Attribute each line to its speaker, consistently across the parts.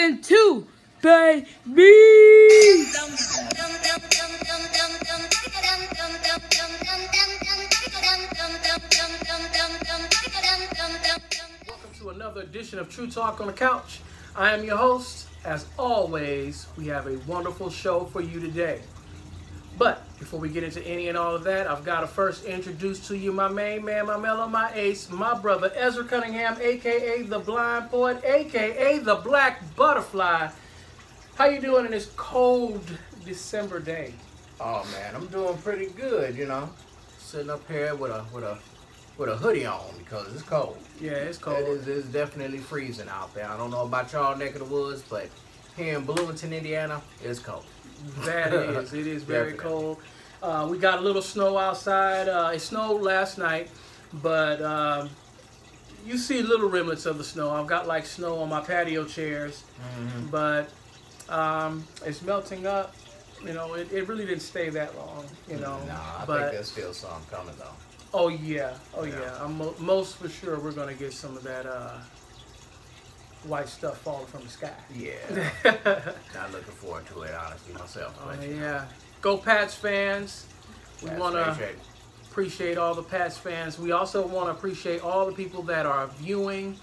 Speaker 1: season 2, baby. Welcome to another edition of True Talk on the Couch. I am your host. As always, we have a wonderful show for you today. But before we get into any and all of that, I've got to first introduce to you my main man, my mellow, my ace, my brother Ezra Cunningham, a.k.a. the Blind Poet, a.k.a. the Black Butterfly. How you doing in this cold December day?
Speaker 2: Oh man, I'm doing pretty good, you know. Sitting up here with a hoodie on because it's cold.
Speaker 1: Yeah, it's cold.
Speaker 2: It's definitely freezing out there. I don't know about y'all neck of the woods, but here in Bloomington, Indiana, it's cold.
Speaker 1: That is. It is very cold. We got a little snow outside. It snowed last night, but you see little remnants of the snow. I've got like snow on my patio chairs, but it's melting up. You know, it really didn't stay that long, you know.
Speaker 2: Nah, I think there's still some coming though.
Speaker 1: Oh yeah. I'm most for sure we're going to get some of that white stuff falling from the sky.
Speaker 2: Yeah. Not looking forward to it, honestly, myself.
Speaker 1: But, yeah. Go Pats fans. We want to appreciate all the Pats fans. We also want to appreciate all the people that are viewing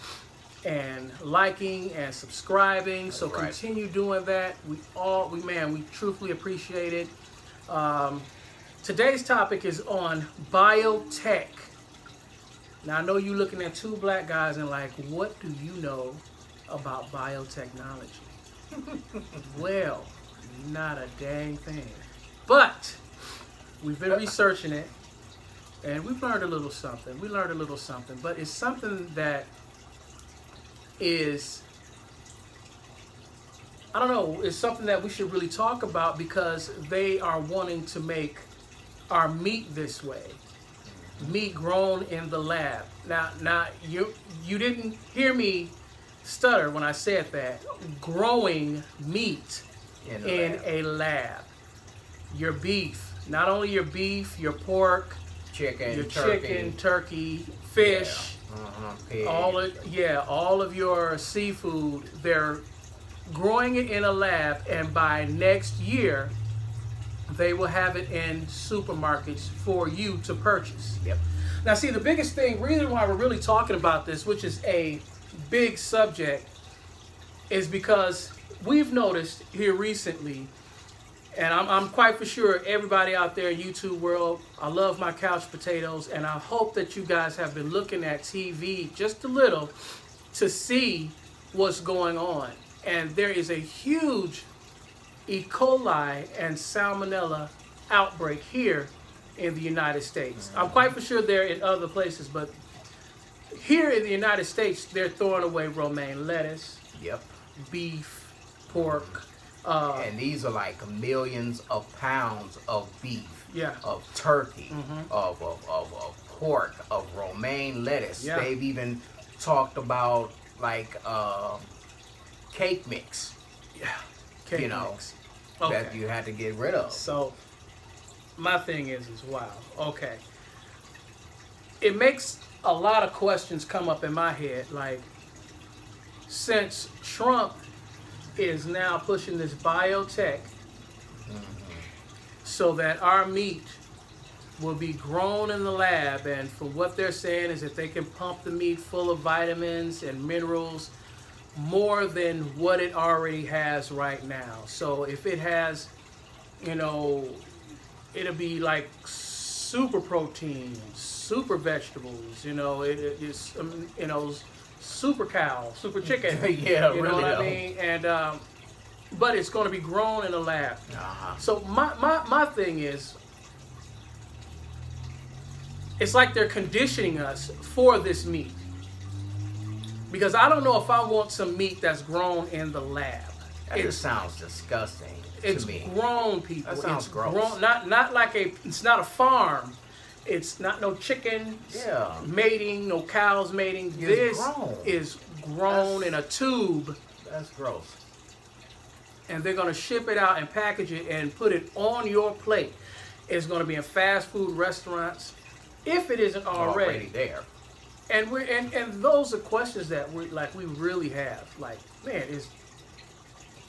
Speaker 1: and liking and subscribing. So continue doing that. We truthfully appreciate it. Today's topic is on biotech. Now I know you're looking at two black guys and like, what do you know about biotechnology? Well, not a dang thing. But we've been researching it and we've learned a little something. But it's something that is, I don't know, it's something that we should really talk about because they are wanting to make our meat this way. Meat grown in the lab. Now you didn't hear me stutter when I said that. Growing meat in a lab. Your beef, not only your beef, your pork, turkey, fish, all of your seafood. They're growing it in a lab, and by next year they will have it in supermarkets for you to purchase.
Speaker 2: Yep.
Speaker 1: Now, see, the biggest reason why we're really talking about this, which is a big subject, is because we've noticed here recently, and I'm quite for sure everybody out there in YouTube world, I love my couch potatoes, and I hope that you guys have been looking at TV just a little to see what's going on. And there is a huge E. coli and salmonella outbreak here in the United States. I'm quite for sure they're in other places, but here in the United States, they're throwing away romaine lettuce, beef, pork.
Speaker 2: And these are like millions of pounds of beef, of turkey, of pork, of romaine lettuce. Yeah. They've even talked about like cake mix.
Speaker 1: Yeah. Cake mix.
Speaker 2: That you had to get rid of.
Speaker 1: So my thing is wow. Okay. It makes a lot of questions come up in my head. Like, since Trump is now pushing this biotech so that our meat will be grown in the lab, and from what they're saying is that they can pump the meat full of vitamins and minerals more than what it already has right now. So if it has, it'll be like super protein, super vegetables, it's super cow, super chicken.
Speaker 2: Yeah,
Speaker 1: you know what I mean? And but it's going to be grown in a lab. So my thing is, it's like they're conditioning us for this meat. Because I don't know if I want some meat that's grown in the lab.
Speaker 2: That just sounds disgusting to me.
Speaker 1: It's grown, people.
Speaker 2: That sounds gross.
Speaker 1: Grown, not like it's not a farm. It's not no chicken mating, no cows mating. This is grown in a tube.
Speaker 2: That's gross.
Speaker 1: And they're going to ship it out and package it and put it on your plate. It's going to be in fast food restaurants, if it isn't already
Speaker 2: there.
Speaker 1: And those are questions that we really have. Like, man,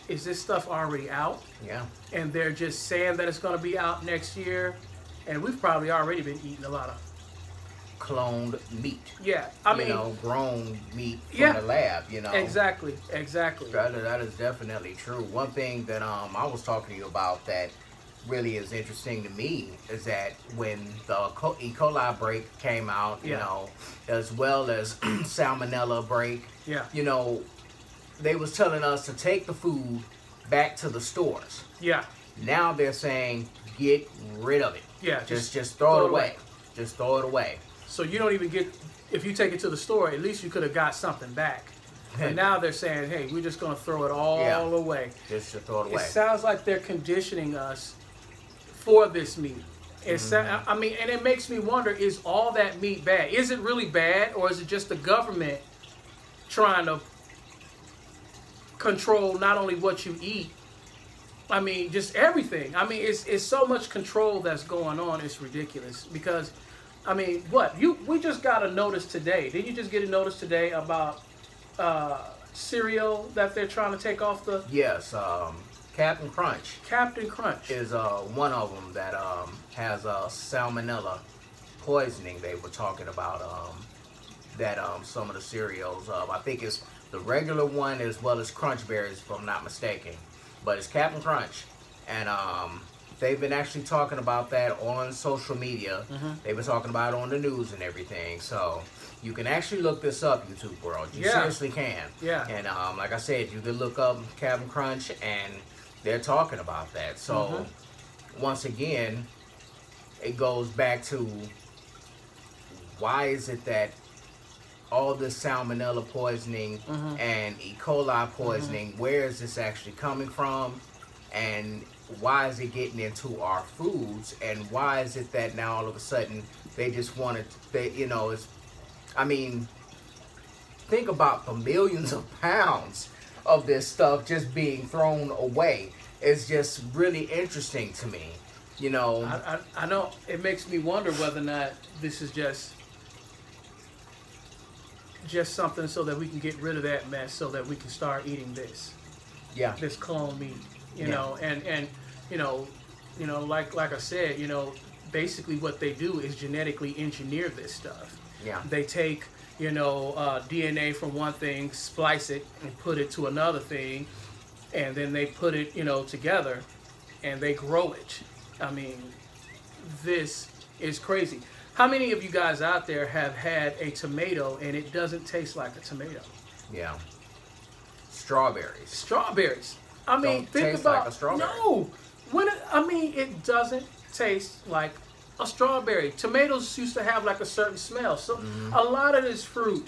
Speaker 1: is this stuff already out?
Speaker 2: Yeah.
Speaker 1: And they're just saying that it's going to be out next year, and we've probably already been eating a lot of
Speaker 2: cloned meat.
Speaker 1: Yeah, I mean,
Speaker 2: grown meat from the lab.
Speaker 1: Exactly.
Speaker 2: That is definitely true. One thing that I was talking to you about that really is interesting to me is that when the E. coli break came out, you know, as well as salmonella break, they was telling us to take the food back to the stores.
Speaker 1: Yeah.
Speaker 2: Now they're saying get rid of it.
Speaker 1: Yeah.
Speaker 2: Just throw it away. Just throw it away.
Speaker 1: So you don't even get, if you take it to the store, at least you could have got something back. And now they're saying, hey, we're just going to throw it all away.
Speaker 2: Just to throw it away.
Speaker 1: It sounds like they're conditioning us for this meat. I mean, and it makes me wonder, is all that meat bad? Is it really bad, or is it just the government trying to control not only what you eat, I mean, just everything. I mean, it's so much control that's going on, it's ridiculous. Because, I mean, we just got a notice today. Did you just get a notice today about cereal that they're trying to take off the...
Speaker 2: Yes, Captain Crunch.
Speaker 1: Captain Crunch
Speaker 2: is one of them that has salmonella poisoning. They were talking about that some of the cereals. I think it's the regular one as well as Crunch Berries, if I'm not mistaken. But it's Captain Crunch, and they've been actually talking about that on social media. They've been talking about it on the news and everything. So you can actually look this up, YouTube world. You seriously can.
Speaker 1: Yeah.
Speaker 2: And like I said, you can look up Captain Crunch, and they're talking about that. So once again, it goes back to why is it that all this salmonella poisoning and E. coli poisoning, where is this actually coming from? And why is it getting into our foods? And why is it that now all of a sudden they just want to, I mean, think about the millions of pounds of this stuff just being thrown away. It's just really interesting to me,
Speaker 1: I know it makes me wonder whether or not this is just something so that we can get rid of that mess, so that we can start eating this.
Speaker 2: Yeah.
Speaker 1: This clone meat, you know, and like I said, basically what they do is genetically engineer this stuff.
Speaker 2: Yeah.
Speaker 1: They take, DNA from one thing, splice it, and put it to another thing, and then they put it, together, and they grow it. I mean, this is crazy. How many of you guys out there have had a tomato and it doesn't taste like a tomato?
Speaker 2: Yeah. Strawberries.
Speaker 1: Strawberries. I mean,
Speaker 2: don't think about like a strawberry.
Speaker 1: No. It doesn't taste like a strawberry. Tomatoes used to have like a certain smell. So a lot of this fruit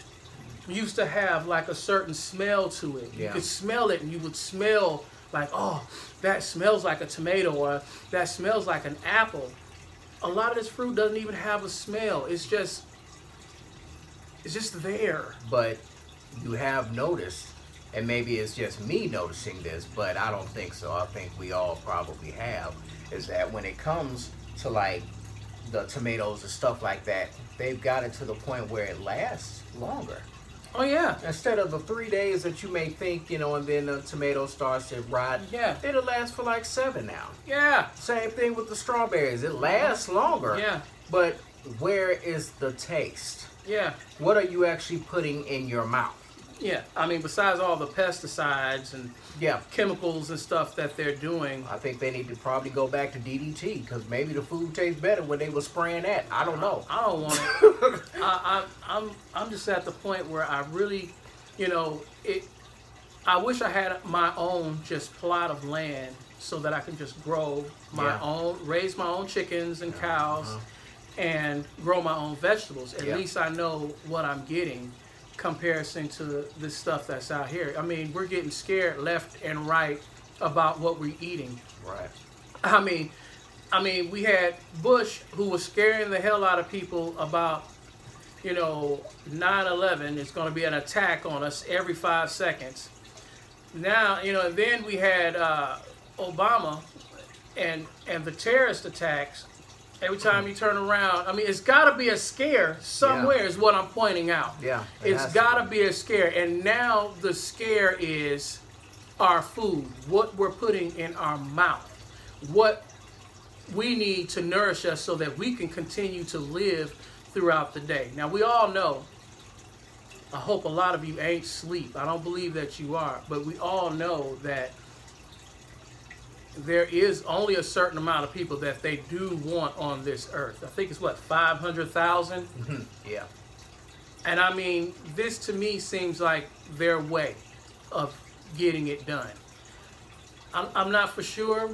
Speaker 1: used to have like a certain smell to it. You could smell it, and you would smell like, oh, that smells like a tomato, or that smells like an apple. A lot of this fruit doesn't even have a smell. It's just there.
Speaker 2: But you have noticed, and maybe it's just me noticing this, but I don't think so. I think we all probably have, is that when it comes to like the tomatoes and stuff like that, they've got it to the point where it lasts longer.
Speaker 1: Oh, yeah.
Speaker 2: Instead of the 3 days that you may think, and then the tomato starts to rot, it'll last for like 7 now.
Speaker 1: Yeah.
Speaker 2: Same thing with the strawberries. It lasts longer.
Speaker 1: Yeah.
Speaker 2: But where is the taste?
Speaker 1: Yeah.
Speaker 2: What are you actually putting in your mouth?
Speaker 1: Yeah. I mean, besides all the pesticides and chemicals and stuff that they're doing.
Speaker 2: I think they need to probably go back to DDT, because maybe the food tastes better when they were spraying that. I don't know.
Speaker 1: I don't want it. I'm just at the point where I really, I wish I had my own just plot of land so that I can just grow my own, raise my own chickens and cows, and grow my own vegetables. At least I know what I'm getting. Comparison to the stuff that's out here. I mean, we're getting scared left and right about what we're eating.
Speaker 2: Right.
Speaker 1: I mean, we had Bush, who was scaring the hell out of people about, 9/11 is going to be an attack on us every 5 seconds. Now, and then we had Obama and the terrorist attacks. Every time you turn around, I mean, it's got to be a scare somewhere is what I'm pointing out.
Speaker 2: Yeah.
Speaker 1: It's got to be a scare. And now the scare is our food, what we're putting in our mouth, what we need to nourish us so that we can continue to live throughout the day. Now, we all know, I hope a lot of you ain't asleep. I don't believe that you are, but we all know that there is only a certain amount of people that they do want on this earth. I think it's what, 500,000?
Speaker 2: Yeah.
Speaker 1: And I mean, this to me seems like their way of getting it done. I'm not for sure.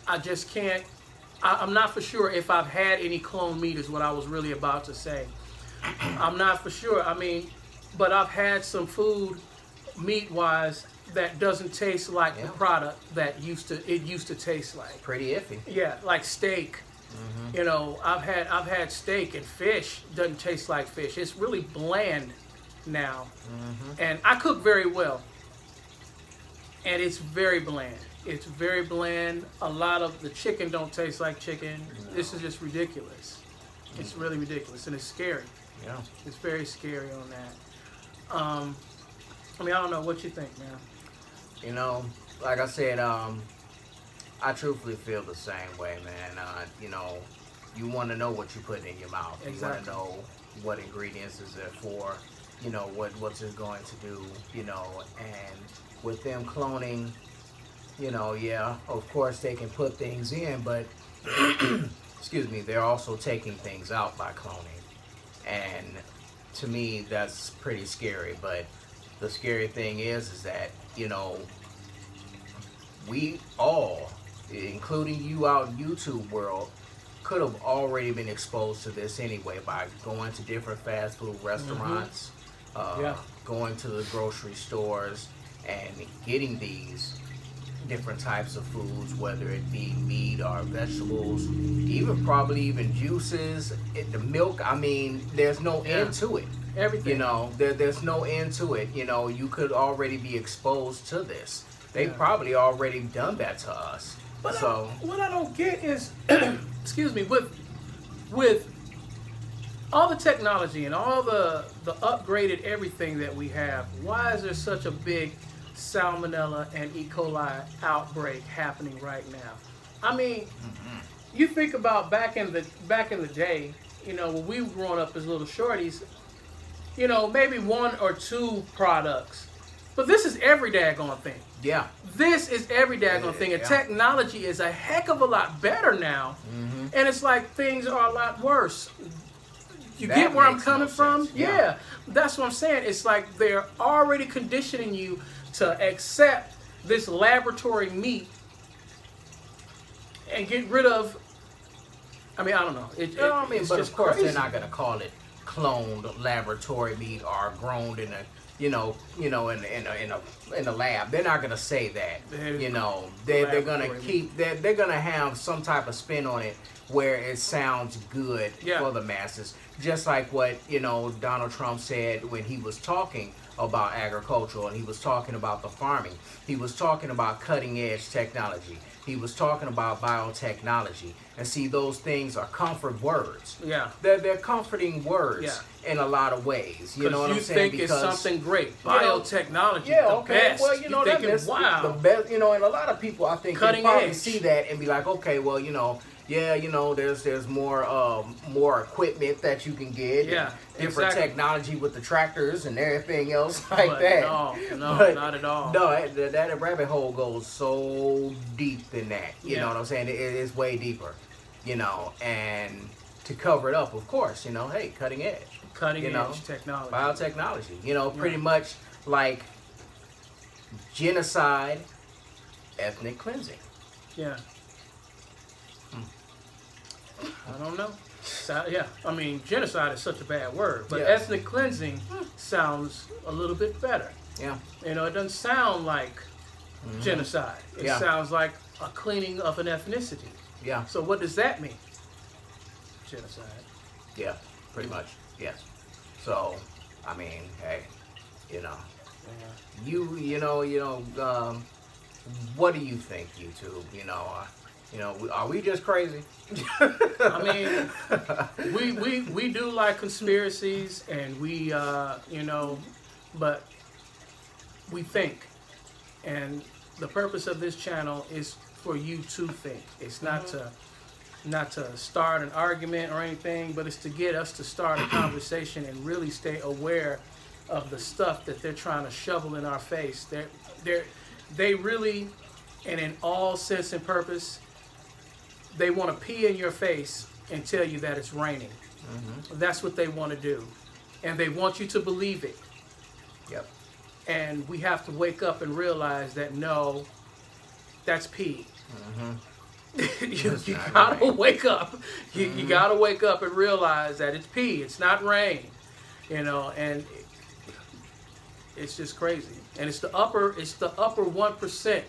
Speaker 1: I just can't. I'm not for sure if I've had any clone meat is what I was really about to say. I'm not for sure. I mean, but I've had some food meat-wise that doesn't taste like the product that it used to taste like.
Speaker 2: Pretty iffy.
Speaker 1: Yeah, like steak. You know, I've had steak, and fish doesn't taste like fish. It's really bland now. And I cook very well, and it's very bland. It's very bland. A lot of the chicken don't taste like chicken. No. This is just ridiculous. It's really ridiculous, and it's scary.
Speaker 2: Yeah,
Speaker 1: it's very scary on that. I mean, I don't know what you think, man.
Speaker 2: You know, like I said, I truthfully feel the same way, man. You know, you want to know what you put in your mouth.
Speaker 1: Exactly.
Speaker 2: You want to know what ingredients is there for. You know, what's it going to do. You know, and with them cloning, you know, yeah, of course they can put things in, but excuse me, they're also taking things out by cloning. And to me, that's pretty scary. But the scary thing is that, you know, we all, including you out in YouTube world, could have already been exposed to this anyway by going to different fast food restaurants, going to the grocery stores, and getting these different types of foods, whether it be meat or vegetables, probably even juices, the milk. I mean, there's no end to it.
Speaker 1: Everything.
Speaker 2: You know, there's no end to it. You know, you could already be exposed to this. They probably already done that to us.
Speaker 1: But
Speaker 2: so
Speaker 1: what I don't get is, excuse me, with all the technology and all the upgraded everything that we have, why is there such a big Salmonella and E. coli outbreak happening right now? I mean, you think about back in the day, you know, when we were growing up as little shorties, you know, maybe one or two products, but this is every daggone thing.
Speaker 2: Yeah,
Speaker 1: this is every daggone thing, and technology is a heck of a lot better now, and it's like things are a lot worse. You get where I'm coming from? Yeah, that's what I'm saying. It's like they're already conditioning you to accept this laboratory meat and get rid of. I mean, I don't know.
Speaker 2: But of course they're not going to call it cloned laboratory meat or grown in a, in a lab. They're not going to say that. You know, they're going to keep. They're going to have some type of spin on it where it sounds good for the masses. Just like what, you know, Donald Trump said when he was talking about agriculture, and he was talking about the farming. He was talking about cutting edge technology. He was talking about biotechnology. And see, those things are comfort words.
Speaker 1: Yeah.
Speaker 2: They're comforting words in a lot of ways. You know what I'm saying?
Speaker 1: Because you think it's something great. Biotechnology,
Speaker 2: the
Speaker 1: best.
Speaker 2: Well, you know, that's
Speaker 1: wow.
Speaker 2: The best, you know, and a lot of people, I think,
Speaker 1: Cutting
Speaker 2: probably
Speaker 1: edge.
Speaker 2: see that and be like, okay, well, you know, you know, there's more equipment that you can get.
Speaker 1: Yeah,
Speaker 2: different technology with the tractors and everything else that.
Speaker 1: No, not at all.
Speaker 2: No, that rabbit hole goes so deep in that. You know what I'm saying? It is way deeper. You know, and to cover it up, of course, you know, hey, cutting edge.
Speaker 1: Cutting edge technology.
Speaker 2: Biotechnology. You know, pretty much like genocide, ethnic cleansing.
Speaker 1: Yeah. I don't know. I mean, genocide is such a bad word, but ethnic cleansing sounds a little bit better.
Speaker 2: Yeah.
Speaker 1: You know, it doesn't sound like genocide. It sounds like a cleaning of an ethnicity.
Speaker 2: Yeah.
Speaker 1: So what does that mean? Genocide.
Speaker 2: Yeah, pretty much. Yes. So, I mean, hey, you know, what do you think, YouTube? You know, are we just crazy?
Speaker 1: I mean, we do like conspiracies, and we, you know, but we think. And the purpose of this channel is for you to think. It's not to start an argument or anything, but it's to get us to start a conversation and really stay aware of the stuff that they're trying to shovel in our face. They really, and in all sense and purpose, they want to pee in your face and tell you that it's raining. That's what they want to do. And they want you to believe it.
Speaker 2: Yep.
Speaker 1: And we have to wake up and realize that no, that's pee. You gotta wake up. You gotta wake up and realize that it's pee. It's not rain. You know, and it's just crazy. And it's the upper 1%.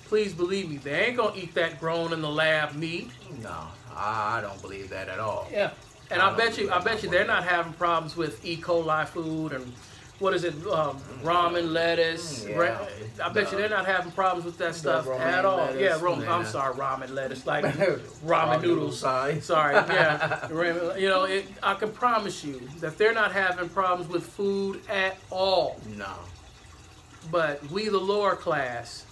Speaker 1: Please believe me, they ain't gonna eat that grown in the lab meat.
Speaker 2: No, I don't believe that at all.
Speaker 1: Yeah, and I bet you they're not having problems with E. coli food and what is it, ramen lettuce.
Speaker 2: Yeah.
Speaker 1: I bet you they're not having problems with that stuff at all. Lettuce, yeah, I'm sorry, ramen lettuce, like ramen noodles. Sorry, yeah. You know, I can promise you that they're not having problems with food at all.
Speaker 2: No.
Speaker 1: But we, the lower class,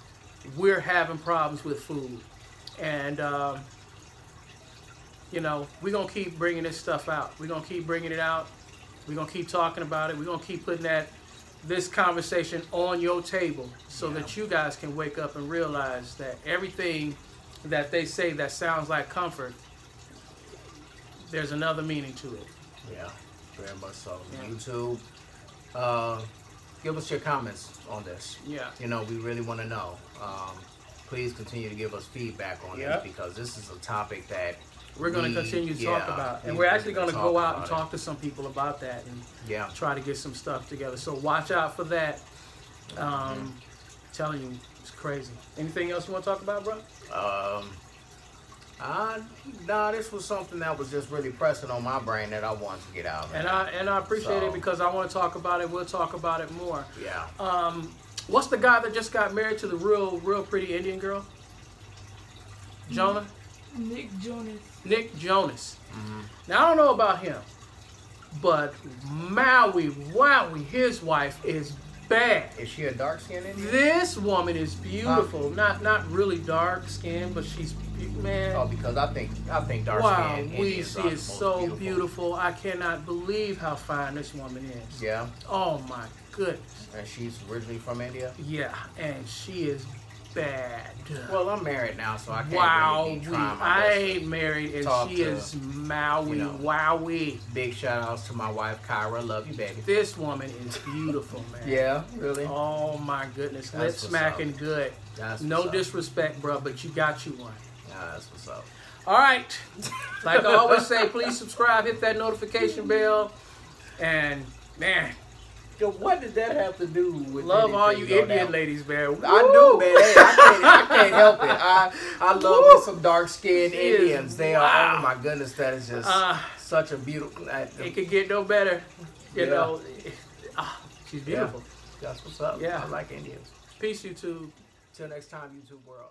Speaker 1: we're having problems with food. And, you know, we're going to keep bringing this stuff out. We're going to keep bringing it out. We're going to keep talking about it. We're going to keep putting this conversation on your table so that you guys can wake up and realize that everything that they say that sounds like comfort, there's another meaning to it.
Speaker 2: Yeah, very much so. Yeah. YouTube, give us your comments on this.
Speaker 1: Yeah.
Speaker 2: You know, we really want to know. Please continue to give us feedback on this, because this is a topic that
Speaker 1: we're going to continue to talk about. And we're actually going to go out and talk to some people about that and try to get some stuff together. So watch out for that. Telling you, it's crazy. Anything else you want to talk about, bro?
Speaker 2: Nah, this was something that was just really pressing on my brain that I wanted to get out. Man.
Speaker 1: And I appreciate it because I want to talk about it. We'll talk about it more.
Speaker 2: Yeah.
Speaker 1: What's the guy that just got married to the real pretty Indian girl? Jonah?
Speaker 3: Nick Jonas.
Speaker 1: Nick Jonas. Now, I don't know about him, but wowie, his wife is bad.
Speaker 2: Is she a dark-skinned Indian?
Speaker 1: This woman is beautiful. Not really dark-skinned, but she's, man.
Speaker 2: Oh, because I think dark-skinned Indians
Speaker 1: she is so beautiful. I cannot believe how fine this woman is.
Speaker 2: Yeah.
Speaker 1: Oh, my goodness.
Speaker 2: And she's originally from India?
Speaker 1: Yeah, and she is bad.
Speaker 2: Well, I'm married now, so I can't really be trying my best.
Speaker 1: I ain't married, and she is wowie.
Speaker 2: Big shout outs to my wife, Kyra. Love you, baby.
Speaker 1: This woman is beautiful, man.
Speaker 2: Yeah, really?
Speaker 1: Oh, my goodness. Lip smacking good. No disrespect, bro, but you got you one.
Speaker 2: Yeah, that's what's up.
Speaker 1: All right. Like I always say, please subscribe, hit that notification bell, and, man, what did that have to do with love all you Indian ladies, man? Woo!
Speaker 2: I do, man. Hey, I can't help it. I love me some dark-skinned Indians. They are, oh my goodness, that is just such a beautiful.
Speaker 1: It could get no better. You know, she's beautiful.
Speaker 2: That's what's up.
Speaker 1: Yeah.
Speaker 2: I like Indians.
Speaker 1: Peace, YouTube.
Speaker 2: Till next time, YouTube world.